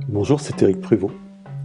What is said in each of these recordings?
Bonjour, c'est Éric Pruvot.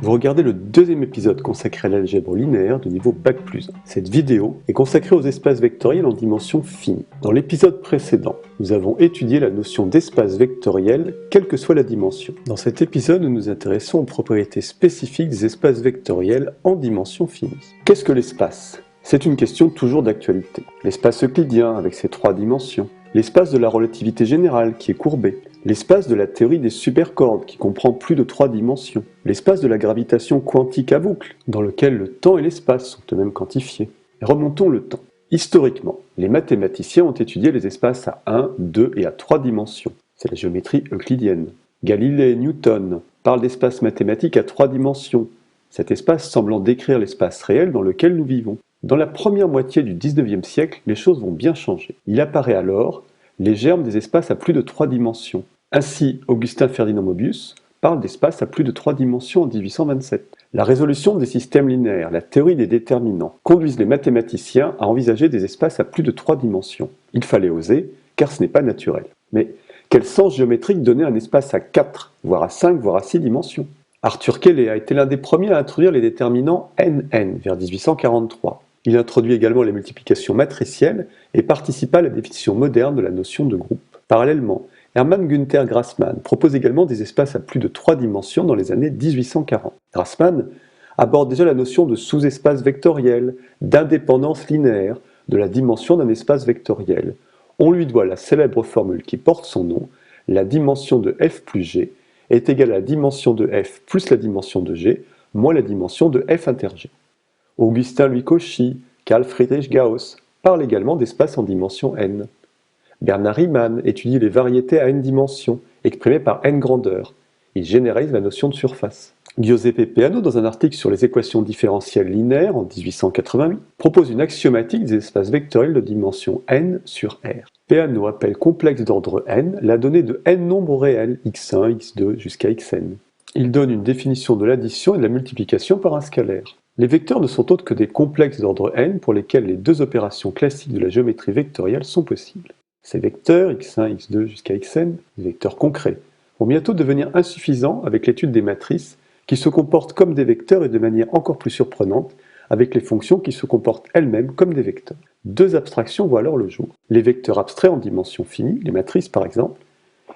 Vous regardez le deuxième épisode consacré à l'algèbre linéaire de niveau Bac+1. Cette vidéo est consacrée aux espaces vectoriels en dimension finie. Dans l'épisode précédent, nous avons étudié la notion d'espace vectoriel, quelle que soit la dimension. Dans cet épisode, nous nous intéressons aux propriétés spécifiques des espaces vectoriels en dimension finie. Qu'est-ce que l'espace ? C'est une question toujours d'actualité. L'espace euclidien avec ses 3 dimensions, l'espace de la relativité générale qui est courbé, l'espace de la théorie des supercordes qui comprend plus de 3 dimensions, l'espace de la gravitation quantique à boucle dans lequel le temps et l'espace sont eux-mêmes quantifiés. Et remontons le temps. Historiquement, les mathématiciens ont étudié les espaces à 1, 2 et à 3 dimensions. C'est la géométrie euclidienne. Galilée et Newton parlent d'espace mathématique à 3 dimensions, cet espace semblant décrire l'espace réel dans lequel nous vivons. Dans la première moitié du XIXe siècle, les choses vont bien changer. Il apparaît alors les germes des espaces à plus de 3 dimensions. Ainsi, Augustin Ferdinand Mobius parle d'espaces à plus de 3 dimensions en 1827. La résolution des systèmes linéaires, la théorie des déterminants, conduisent les mathématiciens à envisager des espaces à plus de 3 dimensions. Il fallait oser, car ce n'est pas naturel. Mais quel sens géométrique donner un espace à 4, voire à 5, voire à 6 dimensions ? Arthur Cayley a été l'un des premiers à introduire les déterminants NN vers 1843. Il introduit également les multiplications matricielles et participa à la définition moderne de la notion de groupe. Parallèlement, Hermann Günther Grassmann propose également des espaces à plus de 3 dimensions dans les années 1840. Grassmann aborde déjà la notion de sous-espace vectoriel, d'indépendance linéaire de la dimension d'un espace vectoriel. On lui doit la célèbre formule qui porte son nom, la dimension de f plus g est égale à la dimension de f plus la dimension de g moins la dimension de f inter g. Augustin Louis Cauchy, Carl Friedrich Gauss parlent également d'espace en dimension n. Bernard Riemann étudie les variétés à n dimensions, exprimées par n grandeurs. Il généralise la notion de surface. Giuseppe Peano, dans un article sur les équations différentielles linéaires en 1888, propose une axiomatique des espaces vectoriels de dimension n sur R. Peano appelle complexe d'ordre n la donnée de n nombres réels, x1, x2 jusqu'à xn. Il donne une définition de l'addition et de la multiplication par un scalaire. Les vecteurs ne sont autres que des complexes d'ordre n pour lesquels les deux opérations classiques de la géométrie vectorielle sont possibles. Ces vecteurs, x1, x2 jusqu'à xn, des vecteurs concrets, vont bientôt devenir insuffisants avec l'étude des matrices qui se comportent comme des vecteurs et de manière encore plus surprenante avec les fonctions qui se comportent elles-mêmes comme des vecteurs. Deux abstractions voient alors le jour. Les vecteurs abstraits en dimension finie, les matrices par exemple,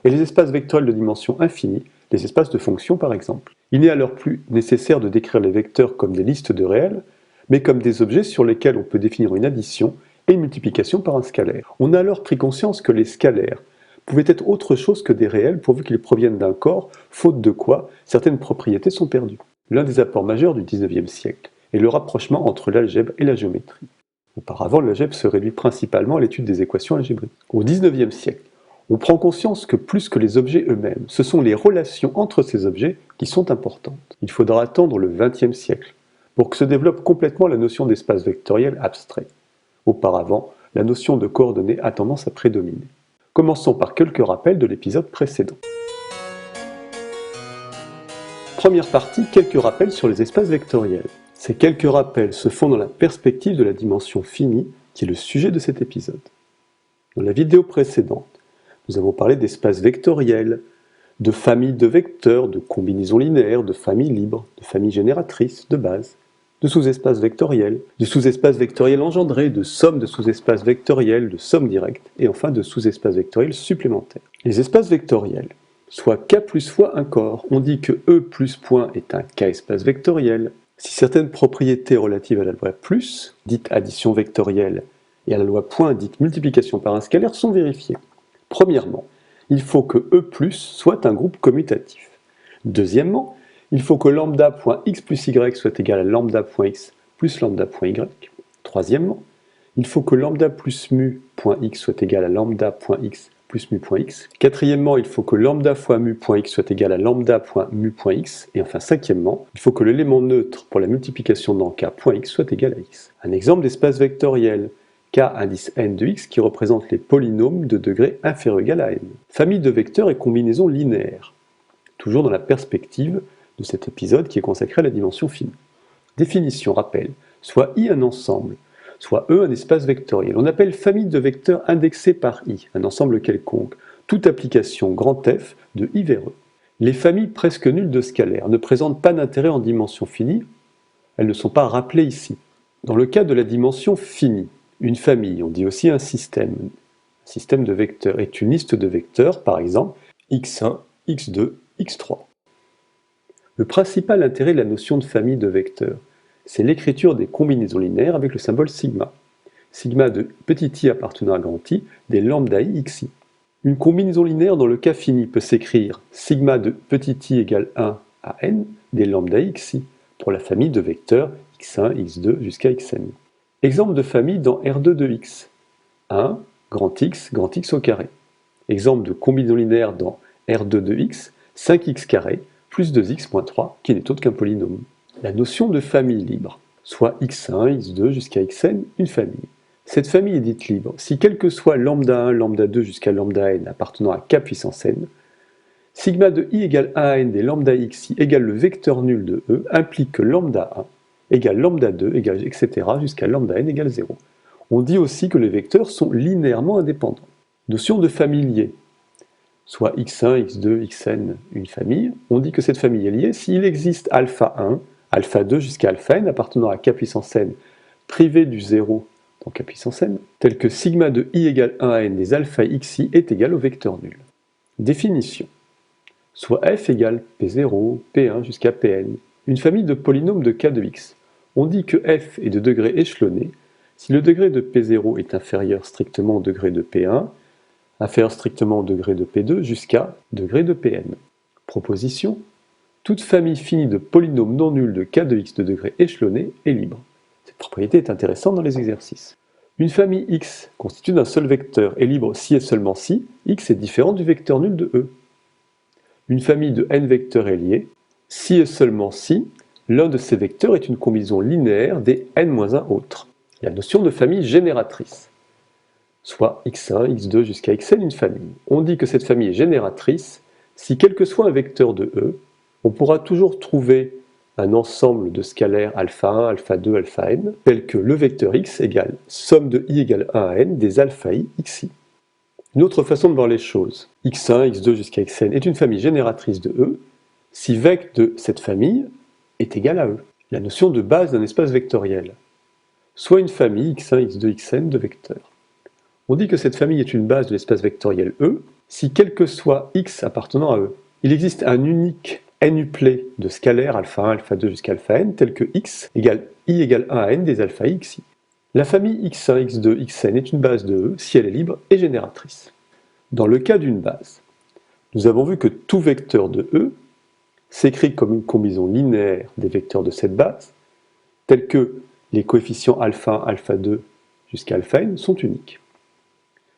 et les espaces vectoriels de dimension infinie, les espaces de fonctions par exemple. Il n'est alors plus nécessaire de décrire les vecteurs comme des listes de réels, mais comme des objets sur lesquels on peut définir une addition et une multiplication par un scalaire. On a alors pris conscience que les scalaires pouvaient être autre chose que des réels pourvu qu'ils proviennent d'un corps, faute de quoi certaines propriétés sont perdues. L'un des apports majeurs du XIXe siècle est le rapprochement entre l'algèbre et la géométrie. Auparavant, l'algèbre se réduit principalement à l'étude des équations algébriques. Au XIXe siècle, on prend conscience que plus que les objets eux-mêmes, ce sont les relations entre ces objets qui sont importantes. Il faudra attendre le XXe siècle pour que se développe complètement la notion d'espace vectoriel abstrait. Auparavant, la notion de coordonnées a tendance à prédominer. Commençons par quelques rappels de l'épisode précédent. Première partie, quelques rappels sur les espaces vectoriels. Ces quelques rappels se font dans la perspective de la dimension finie, qui est le sujet de cet épisode. Dans la vidéo précédente, nous avons parlé d'espaces vectoriels, de familles de vecteurs, de combinaisons linéaires, de familles libres, de familles génératrices, de bases, de sous-espaces vectoriels, de sous-espaces vectoriels engendrés, de sommes de sous-espaces vectoriels, de sommes directes, et enfin de sous-espaces vectoriels supplémentaires. Les espaces vectoriels, soit K plus fois un corps, on dit que E plus point est un K-espace vectoriel. Si certaines propriétés relatives à la loi plus, dite addition vectorielle, et à la loi point, dite multiplication par un scalaire, sont vérifiées. Premièrement, il faut que E+ soit un groupe commutatif. Deuxièmement, il faut que lambda.x plus y soit égal à lambda.x plus lambda.y. Troisièmement, il faut que lambda plus mu.x soit égal à lambda.x plus mu.x. Quatrièmement, il faut que lambda fois mu.x soit égal à lambda.mu.x. Et enfin, cinquièmement, il faut que l'élément neutre pour la multiplication dans k.x soit égal à x. Un exemple d'espace vectoriel, k indice n de x qui représente les polynômes de degré inférieur ou égal à n. Famille de vecteurs et combinaisons linéaires. Toujours dans la perspective de cet épisode qui est consacré à la dimension finie. Définition, rappel, soit I un ensemble, soit E un espace vectoriel. On appelle famille de vecteurs indexés par I, un ensemble quelconque, toute application grand F de I vers E. Les familles presque nulles de scalaires ne présentent pas d'intérêt en dimension finie, elles ne sont pas rappelées ici. Dans le cas de la dimension finie, une famille, on dit aussi un système de vecteurs est une liste de vecteurs, par exemple x1, x2, x3. Le principal intérêt de la notion de famille de vecteurs, c'est l'écriture des combinaisons linéaires avec le symbole sigma. Sigma de petit i appartenant à grand I des lambda i xi. Une combinaison linéaire dans le cas fini peut s'écrire sigma de petit i égale 1 à n des lambda i xi pour la famille de vecteurs x1, x2 jusqu'à xn. Exemple de famille dans R2 de x. 1, grand X au carré. Exemple de combinaison linéaire dans R2 de x, 5x carré plus 2x moins 3, qui n'est autre qu'un polynôme. La notion de famille libre, soit x1, x2 jusqu'à xn, une famille. Cette famille est dite libre si quel que soit lambda 1, lambda 2 jusqu'à lambda n appartenant à k puissance n, sigma de i égale 1 à n des lambda xi égale le vecteur nul de E implique que lambda 1 égale lambda 2 égale etc. jusqu'à lambda n égale 0. On dit aussi que les vecteurs sont linéairement indépendants. Notion de famille liée, soit x1, x2, xn, une famille, on dit que cette famille est liée s'il existe alpha 1, alpha 2 jusqu'à alpha n appartenant à k puissance n privé du 0 dans k puissance n, tel que sigma de i égale 1 à n des alpha xi est égal au vecteur nul. Définition. Soit f égale p0, p1 jusqu'à pn, une famille de polynômes de k de x. On dit que f est de degré échelonné si le degré de p0 est inférieur strictement au degré de p1, inférieur strictement au degré de p2 jusqu'à degré de pn. Proposition. Toute famille finie de polynômes non nuls de k de x de degré échelonné est libre. Cette propriété est intéressante dans les exercices. Une famille x constituée d'un seul vecteur est libre si et seulement si x est différent du vecteur nul de E. Une famille de n vecteurs est liée si et seulement si l'un de ces vecteurs est une combinaison linéaire des n-1 autres. La notion de famille génératrice, soit x1, x2 jusqu'à xn une famille. On dit que cette famille est génératrice si quel que soit un vecteur de E, on pourra toujours trouver un ensemble de scalaires alpha 1, alpha 2, alpha n, tel que le vecteur x égale somme de i égale 1 à n des alpha i xi. Une autre façon de voir les choses, x1, x2 jusqu'à xn est une famille génératrice de E si vec de cette famille est égal à E. La notion de base d'un espace vectoriel, soit une famille x1, x2, xn de vecteurs. On dit que cette famille est une base de l'espace vectoriel E si quel que soit x appartenant à E, il existe un unique n-uplet de scalaires alpha 1, alpha 2 jusqu'à alpha n tel que x égale i égale 1 à n des alpha i xi. La famille x1, x2, xn est une base de E si elle est libre et génératrice. Dans le cas d'une base, nous avons vu que tout vecteur de E s'écrit comme une combinaison linéaire des vecteurs de cette base, tels que les coefficients alpha 1, alpha 2 jusqu'à alpha n sont uniques.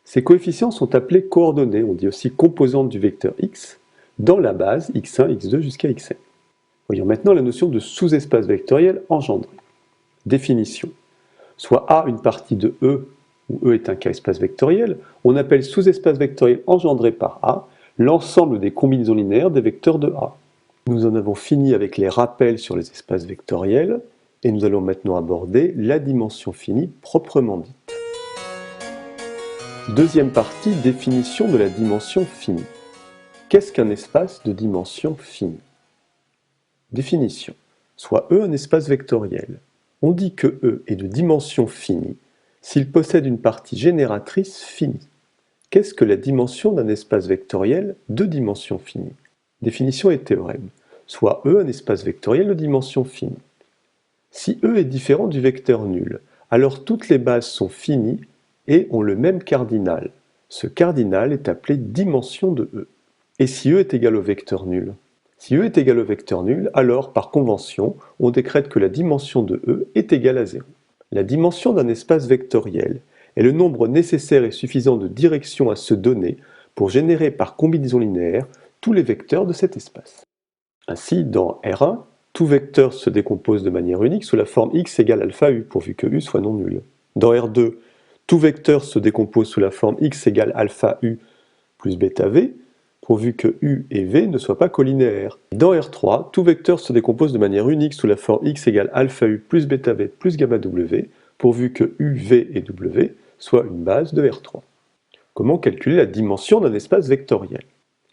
Ces coefficients sont appelés coordonnées, on dit aussi composantes du vecteur x, dans la base x1, x2 jusqu'à xn. Voyons maintenant la notion de sous-espace vectoriel engendré. Définition. Soit A une partie de E, où E est un K-espace vectoriel, on appelle sous-espace vectoriel engendré par A l'ensemble des combinaisons linéaires des vecteurs de A. Nous en avons fini avec les rappels sur les espaces vectoriels, et nous allons maintenant aborder la dimension finie proprement dite. Deuxième partie, définition de la dimension finie. Qu'est-ce qu'un espace de dimension finie? Définition. Soit E un espace vectoriel. On dit que E est de dimension finie s'il possède une partie génératrice finie. Qu'est-ce que la dimension d'un espace vectoriel de dimension finie? Définition et théorème. Soit E un espace vectoriel de dimension finie. Si E est différent du vecteur nul, alors toutes les bases sont finies et ont le même cardinal. Ce cardinal est appelé dimension de E. Et si E est égal au vecteur nul? Si E est égal au vecteur nul, alors par convention, on décrète que la dimension de E est égale à 0. La dimension d'un espace vectoriel est le nombre nécessaire et suffisant de directions à se donner pour générer par combinaison linéaire tous les vecteurs de cet espace. Ainsi, dans R1, tout vecteur se décompose de manière unique sous la forme x égale alpha u, pourvu que u soit non nul. Dans R2, tout vecteur se décompose sous la forme x égale alpha u plus bêta v, pourvu que u et v ne soient pas colinéaires. Dans R3, tout vecteur se décompose de manière unique sous la forme x égale alpha u plus bêta v plus gamma w, pourvu que u, v et w soient une base de R3. Comment calculer la dimension d'un espace vectoriel?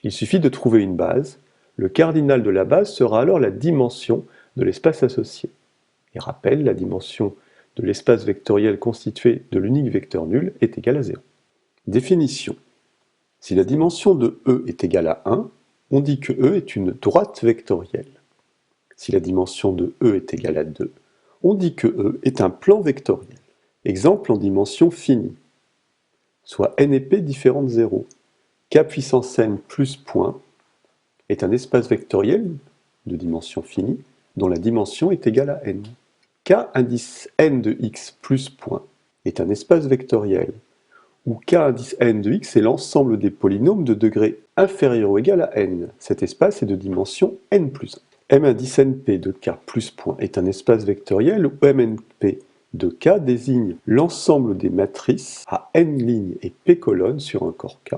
Il suffit de trouver une base, Le cardinal de la base sera alors la dimension de l'espace associé. Et rappel, la dimension de l'espace vectoriel constitué de l'unique vecteur nul est égale à 0. Définition. Si la dimension de E est égale à 1, on dit que E est une droite vectorielle. Si la dimension de E est égale à 2, on dit que E est un plan vectoriel. Exemple en dimension finie, soit n et p différents de 0. K puissance n plus point est un espace vectoriel de dimension finie dont la dimension est égale à n. K indice n de x plus point est un espace vectoriel où k indice n de x est l'ensemble des polynômes de degré inférieur ou égal à n. Cet espace est de dimension n plus 1. M indice np de k plus point est un espace vectoriel où mnp de k désigne l'ensemble des matrices à n lignes et p colonnes sur un corps k.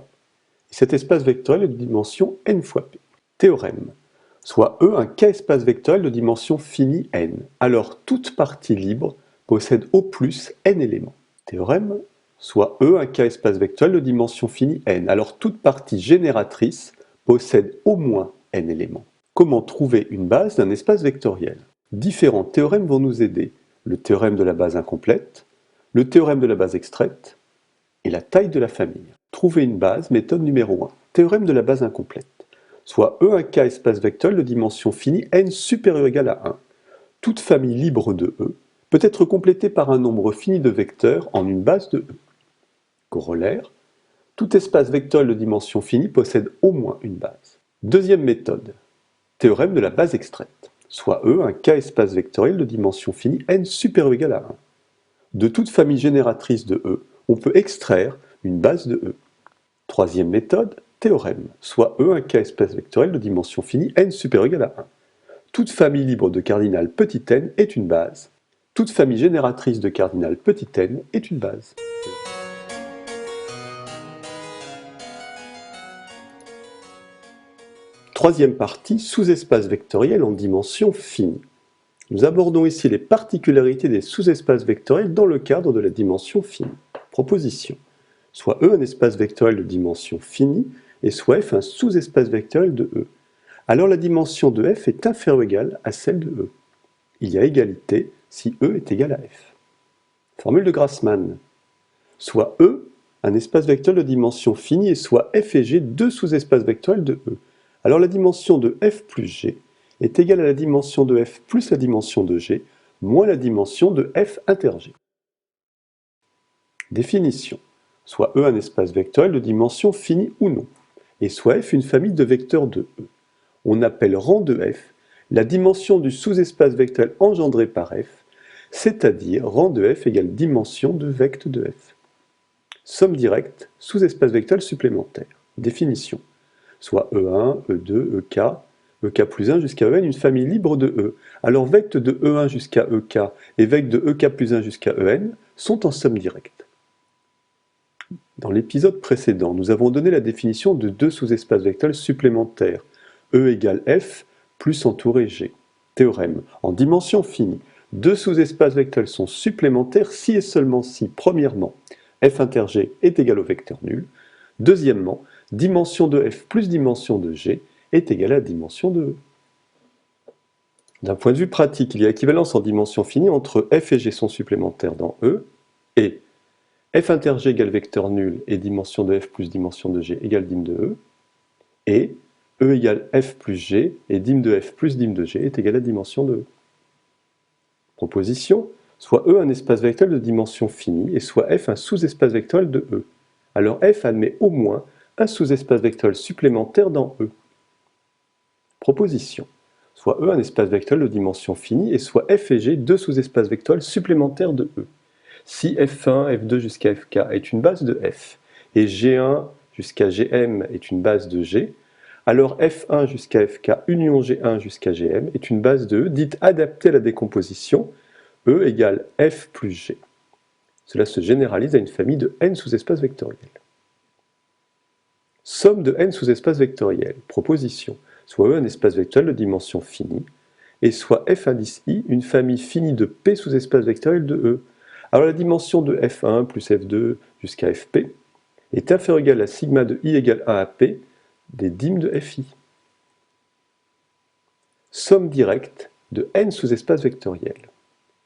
Cet espace vectoriel est de dimension n fois p. Théorème. Soit E un k-espace vectoriel de dimension finie n. Alors toute partie libre possède au plus n éléments. Théorème. Soit E un k-espace vectoriel de dimension finie n. Alors toute partie génératrice possède au moins n éléments. Comment trouver une base d'un espace vectoriel? Différents théorèmes vont nous aider. Le théorème de la base incomplète, le théorème de la base extraite et la taille de la famille. Trouver une base, méthode numéro 1. Théorème de la base incomplète. Soit E un k espace vectoriel de dimension finie n supérieur ou égal à 1. Toute famille libre de E peut être complétée par un nombre fini de vecteurs en une base de E. Corollaire. Tout espace vectoriel de dimension finie possède au moins une base. Deuxième méthode. Théorème de la base extraite. Soit E un k espace vectoriel de dimension finie n supérieur ou égal à 1. De toute famille génératrice de E, on peut extraire une base de E. Troisième méthode, théorème. Soit E un k espace vectoriel de dimension finie n supérieur ou égal à 1. Toute famille libre de cardinal petit n est une base. Toute famille génératrice de cardinal petit n est une base. Troisième partie, sous-espace vectoriel en dimension finie. Nous abordons ici les particularités des sous-espaces vectoriels dans le cadre de la dimension finie. Proposition. Soit E un espace vectoriel de dimension finie et soit F un sous-espace vectoriel de E. Alors la dimension de F est inférieure ou égale à celle de E. Il y a égalité si E est égal à F. Formule de Grassmann. Soit E un espace vectoriel de dimension finie et soit F et G deux sous-espaces vectoriels de E. Alors la dimension de F plus G est égale à la dimension de F plus la dimension de G moins la dimension de F inter G. Définition. Soit E un espace vectoriel de dimension finie ou non, et soit F une famille de vecteurs de E. On appelle rang de F la dimension du sous-espace vectoriel engendré par F, c'est-à-dire rang de F égale dimension de vecte de F. Somme directe, sous-espace vectoriel supplémentaire. Définition. Soit E1, E2, EK plus 1 jusqu'à En, une famille libre de E. Alors vectes de E1 jusqu'à EK et vectes de EK plus 1 jusqu'à En sont en somme directe. Dans l'épisode précédent, nous avons donné la définition de deux sous-espaces vectoriels supplémentaires, E égale F plus entouré G. Théorème. En dimension finie, deux sous-espaces vectoriels sont supplémentaires si et seulement si, premièrement, F inter G est égal au vecteur nul, deuxièmement, dimension de F plus dimension de G est égale à dimension de E. D'un point de vue pratique, il y a équivalence en dimension finie entre F et G sont supplémentaires dans E, et F inter G égale vecteur nul et dimension de F plus dimension de G égale dim de E, et E égale F plus G et dim de F plus dim de G est égal à dimension de E. Proposition, soit E un espace vectoriel de dimension finie et soit F un sous-espace vectoriel de E. Alors F admet au moins un sous-espace vectoriel supplémentaire dans E. Proposition. Soit E un espace vectoriel de dimension finie et soit F et G deux sous-espaces vectoriels supplémentaires de E. Si F1, F2 jusqu'à Fk est une base de F et G1 jusqu'à Gm est une base de G, alors F1 jusqu'à Fk union G1 jusqu'à Gm est une base de E dite adaptée à la décomposition E égale F plus G. Cela se généralise à une famille de n sous-espaces vectoriels. Somme de n sous-espaces vectoriels. Proposition. Soit E un espace vectoriel de dimension finie, et soit F indice I une famille finie de P sous-espaces vectoriels de E. Alors la dimension de F1 plus F2 jusqu'à Fp est inférieure ou égale à sigma de I égale 1 à P des dim de Fi. somme directe de n sous-espaces vectoriels,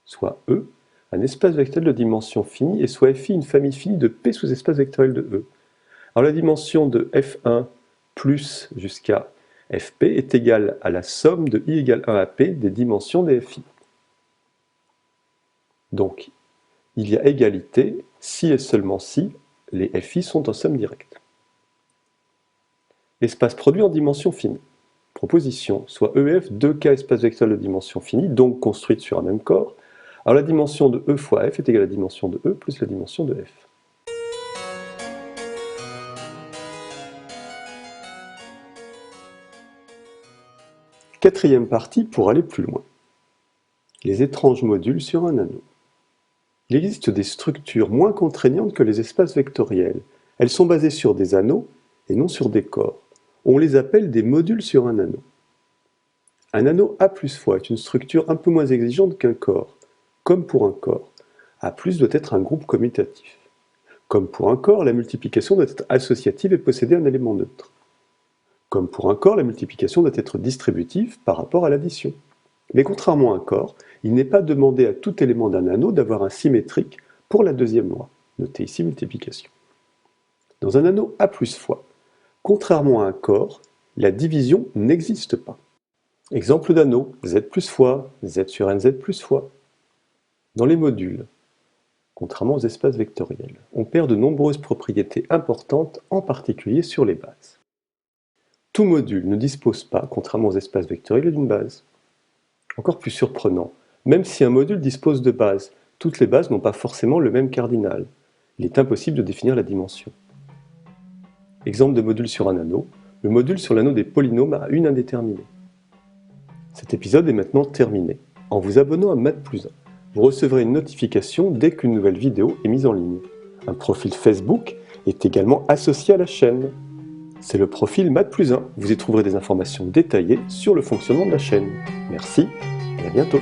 soit E, un espace vectoriel de dimension finie, et soit Fi une famille finie de P sous-espaces vectoriels de E. Alors la dimension de F1 plus jusqu'à Fp est égale à la somme de I égale 1 à P des dimensions des Fi. Donc, il y a égalité si et seulement si les Fi sont en somme directe. Espace produit en dimension finie. Proposition, soit EF 2K espace vectoriel de dimension finie, donc construite sur un même corps. Alors la dimension de E fois F est égale à la dimension de E plus la dimension de F. Quatrième partie pour aller plus loin. Les étranges modules sur un anneau. Il existe des structures moins contraignantes que les espaces vectoriels. Elles sont basées sur des anneaux et non sur des corps. On les appelle des modules sur un anneau. Un anneau A plus fois est une structure un peu moins exigeante qu'un corps. Comme pour un corps, A plus doit être un groupe commutatif. Comme pour un corps, la multiplication doit être associative et posséder un élément neutre. Comme pour un corps, la multiplication doit être distributive par rapport à l'addition. Mais contrairement à un corps, il n'est pas demandé à tout élément d'un anneau d'avoir un symétrique pour la deuxième loi. Notez ici multiplication. Dans un anneau A plus fois, contrairement à un corps, la division n'existe pas. Exemple d'anneau, Z plus fois, Z sur NZ plus fois. Dans les modules, contrairement aux espaces vectoriels, on perd de nombreuses propriétés importantes, en particulier sur les bases. Tout module ne dispose pas, contrairement aux espaces vectoriels, d'une base. Encore plus surprenant, même si un module dispose de bases, toutes les bases n'ont pas forcément le même cardinal. Il est impossible de définir la dimension. Exemple de module sur un anneau, le module sur l'anneau des polynômes a une indéterminée. Cet épisode est maintenant terminé. En vous abonnant à Math+1, vous recevrez une notification dès qu'une nouvelle vidéo est mise en ligne. Un profil Facebook est également associé à la chaîne. C'est le profil Math+1. Vous y trouverez des informations détaillées sur le fonctionnement de la chaîne. Merci et à bientôt.